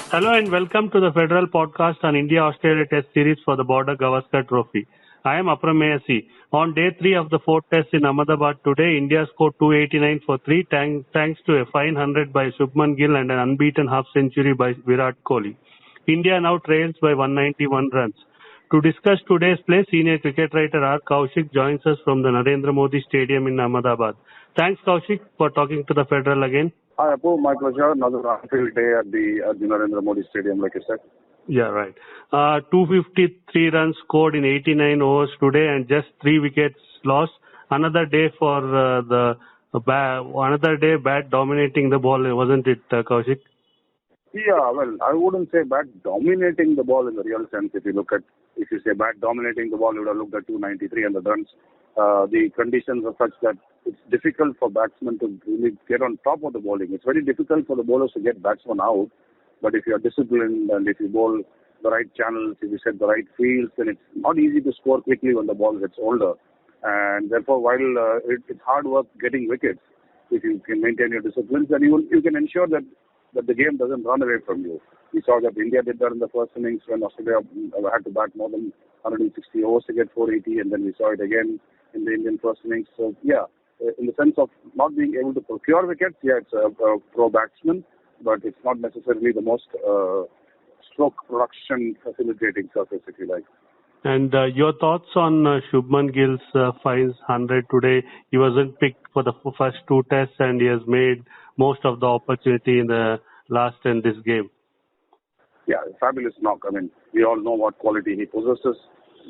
Hello and welcome to the Federal Podcast on India-Australia Test Series for the Border-Gavaskar Trophy. I am Aprameya. On day 3 of the 4th Test in Ahmedabad today, India scored 289 for 3 thanks to a fine 100 by Shubman Gill and an unbeaten half-century by Virat Kohli. India now trails by 191 runs. To discuss today's play, senior cricket writer R Kaushik joins us from the Narendra Modi Stadium in Ahmedabad. Thanks, Kaushik, for talking to the Federal again. Hi, Apu. My pleasure. Another field day at the Narendra Modi Stadium, like you said. Yeah, right. 253 runs scored in 89 overs today and just 3 wickets lost. Another day for another day bat dominating the ball, wasn't it, Kaushik? Yeah, well, I wouldn't say bat dominating the ball in the real sense. If you say bat dominating the ball, you would have looked at 293 and the runs. The conditions are such that it's difficult for batsmen to really get on top of the bowling. It's very difficult for the bowlers to get batsmen out. But if you're disciplined and if you bowl the right channels, if you set the right fields, then it's not easy to score quickly when the ball gets older. And therefore, while it's hard work getting wickets, if you can maintain your disciplines, then you can ensure that the game doesn't run away from you. We saw that India did that in the first innings when Australia had to bat more than 160 overs to get 480, and then we saw it again in the Indian first innings. So, yeah, in the sense of not being able to procure wickets, yeah, it's a pro batsman, but it's not necessarily the most stroke production facilitating surface, if you like. And your thoughts on Shubman Gill's fines 100 today? He wasn't picked for the first 2 tests and he has made most of the opportunity in the last and this game. Yeah, fabulous knock. I mean, we all know what quality he possesses.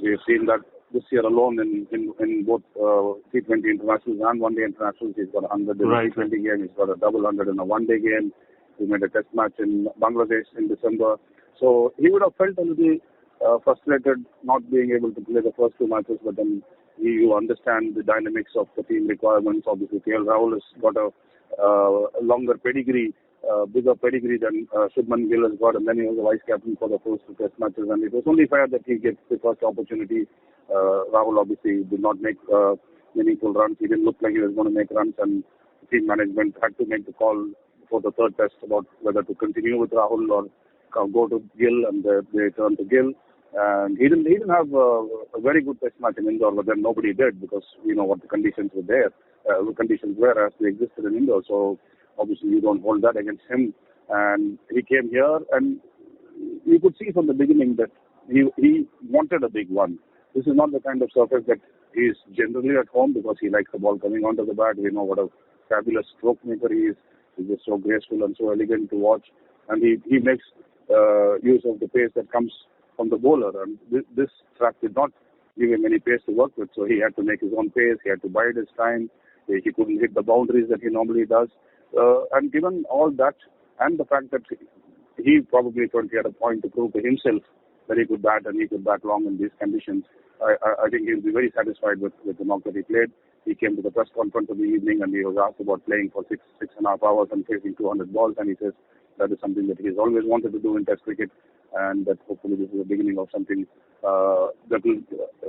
We've seen that this year alone in both T20 internationals and one-day internationals. He's got 100 in a T20 game. He's got a double 100 in a one-day game. He made a test match in Bangladesh in December. So he would have felt a little frustrated not being able to play the first 2 matches, but then you understand the dynamics of the team requirements. Obviously, KL Rahul has got a longer pedigree, bigger pedigree than Shubman Gill has got, and then he was a vice captain for the first 2 test matches, and it was only fair that he gets the first opportunity. Rahul obviously did not make meaningful runs. He didn't look like he was going to make runs, and team management had to make the call for the 3rd test about whether to continue with Rahul or go to Gill, and they turned to Gill. And he didn't have a very good test match in Indore, but then nobody did because we know what the conditions were there. The conditions were as they existed in Indore. So obviously you don't hold that against him. And he came here, and you could see from the beginning that he wanted a big one. This is not the kind of surface that he is generally at home because he likes the ball coming onto the bat. We know what a fabulous stroke maker he is. He's just so graceful and so elegant to watch. And he makes use of the pace that comes from the bowler, and this track did not give him any pace to work with, so he had to make his own pace, he had to bide his time, he couldn't hit the boundaries that he normally does, and given all that, and the fact that he probably thought he had a point to prove to himself that he could bat and he could bat long in these conditions, I think he'll be very satisfied with the knock that he played. He came to the press conference of the evening and he was asked about playing for 6.5 hours and facing 200 balls, and he says that is something that he's always wanted to do in Test cricket, and that hopefully this is the beginning of something that will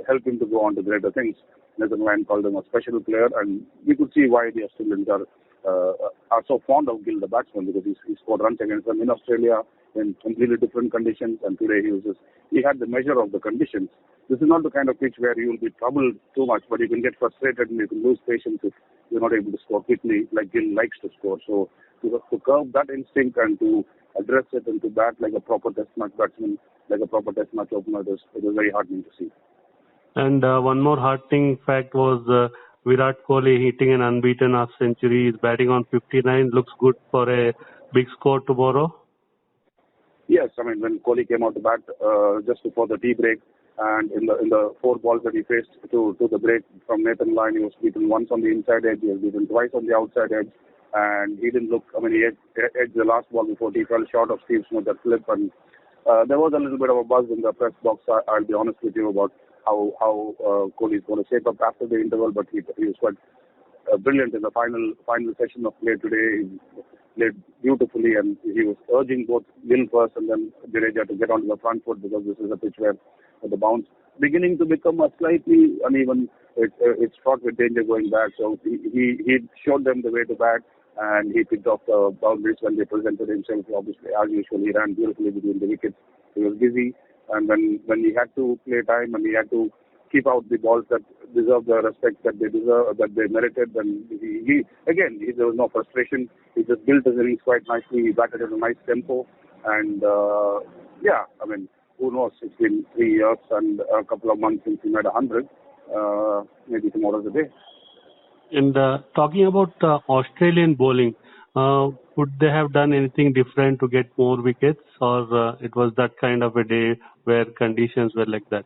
help him to go on to greater things. Nathan Lyon called him a special player, and we could see why the Australians are so fond of Gill, the batsman, because he scored runs against them in Australia in completely different conditions, and today he had the measure of the conditions. This is not the kind of pitch where you will be troubled too much, but you can get frustrated and you can lose patience if you're not able to score quickly like Gill likes to score. So to curb that instinct and to address it and to bat like a proper test match batsman, like a proper test match opener, it was very heartening to see. And one more heartening fact was Virat Kohli hitting an unbeaten half-century. He's batting on 59. Looks good for a big score tomorrow. Yes, I mean, when Kohli came out to bat just before the tea break, and in the 4 balls that he faced to the break from Nathan Lyon, he was beaten once on the inside edge, he was beaten twice on the outside edge, and he didn't look, I mean, he edged the last ball before he fell short of Steve Smith at flip, and there was a little bit of a buzz in the press box, I'll be honest with you, about how Kohli is going to shape up after the interval, but he was quite brilliant in the final session of play today. He played beautifully, and he was urging both Gill first and then Jadeja to get onto the front foot, because this is a pitch where the bounce beginning to become a slightly uneven. It's fraught with danger going back. So he showed them the way to bat, and he picked off the boundaries when they presented himself. Obviously, as usual, he ran beautifully between the wickets. He was busy, and when he had to play time and he had to keep out the balls that deserve the respect that they merited, then there was no frustration. He just built his innings quite nicely. He batted at a nice tempo, and who knows? It's been 3 years and a couple of months since he made 100. Maybe tomorrow's the day. And talking about Australian bowling, would they have done anything different to get more wickets, or it was that kind of a day where conditions were like that?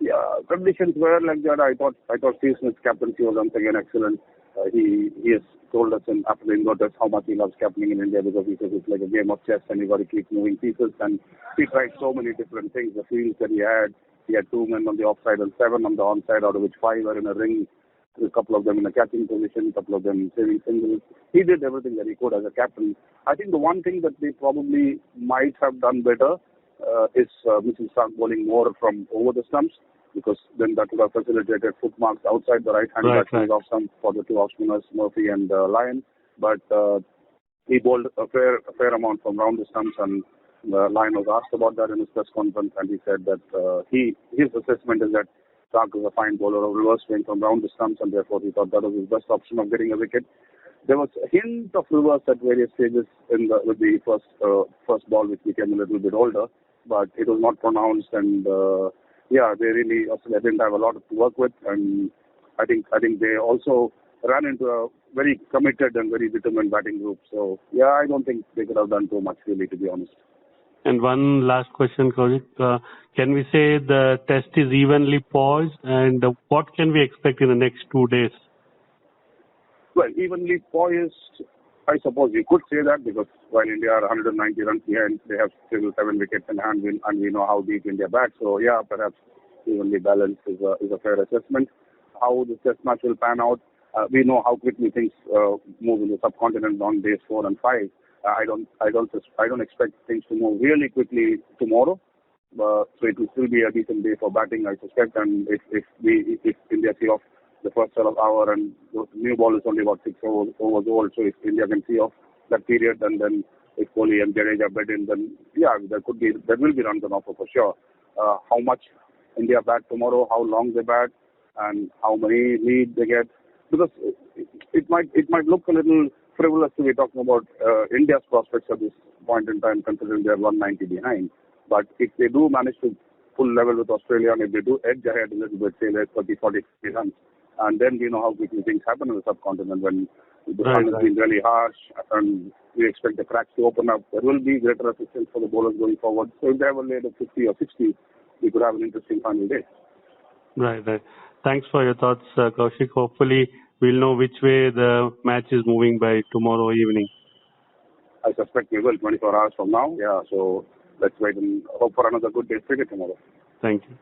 Yeah, conditions were like that. I thought Steve Smith's captaincy was once again excellent. He has told us after the inverters how much he loves captaining in India, because he says it's like a game of chess and you got to keep moving pieces. And he tried so many different things. The fields that he had 2 men on the offside and 7 on the onside, out of which 5 were in a ring. A couple of them in a catching position, a couple of them saving singles. He did everything that he could as a captain. I think the one thing that they probably might have done better is missing start bowling more from over the stumps, because then that would have facilitated foot marks outside the right-hand batsman's off stump for the two off-spinners, Murphy and Lyon. But he bowled a fair amount from round the stumps, and Lyon was asked about that in his press conference, and he said that his assessment is that Stark is a fine bowler of reverse swing from round the stumps, and therefore he thought that was his best option of getting a wicket. There was a hint of reverse at various stages with the first ball, which became a little bit older, but it was not pronounced, and Australia didn't have a lot to work with, and I think they also ran into a very committed and very determined batting group. So I don't think they could have done too much, really, to be honest. And one last question, Kaushik. Can we say the test is evenly poised, and what can we expect in the next 2 days? Well, evenly poised, I suppose you could say that, because while India are 190 runs behind, they have still 7 wickets in hand, and we know how deep India bats. So perhaps evenly balanced is a fair assessment. How the test match will pan out, we know how quickly things move in the subcontinent on days 4 and 5. I don't expect things to move really quickly tomorrow, so it will still be a decent day for batting, I suspect. And if India see off the first sort of hour, and the new ball is only about 6 overs old, so if India can see off that period, and then if Kohli and Jadeja bed in, then there will be runs on offer for sure. How much India bat tomorrow, how long they bat, and how many leads they get, because it might look a little frivolous to be talking about India's prospects at this point in time, considering they're 190 behind. But if they do manage to pull level with Australia, and if they do edge ahead a little bit, say there's 30, 40, 50 runs, and then we know how quickly things happen in the subcontinent when the sun has been really harsh, and we expect the cracks to open up. There will be greater assistance for the bowlers going forward. So if they have a lead of 50 or 60, we could have an interesting final day. Right. Thanks for your thoughts, Kaushik. Hopefully, we'll know which way the match is moving by tomorrow evening. I suspect we will, 24 hours from now. So let's wait and hope for another good day's cricket tomorrow. Thank you.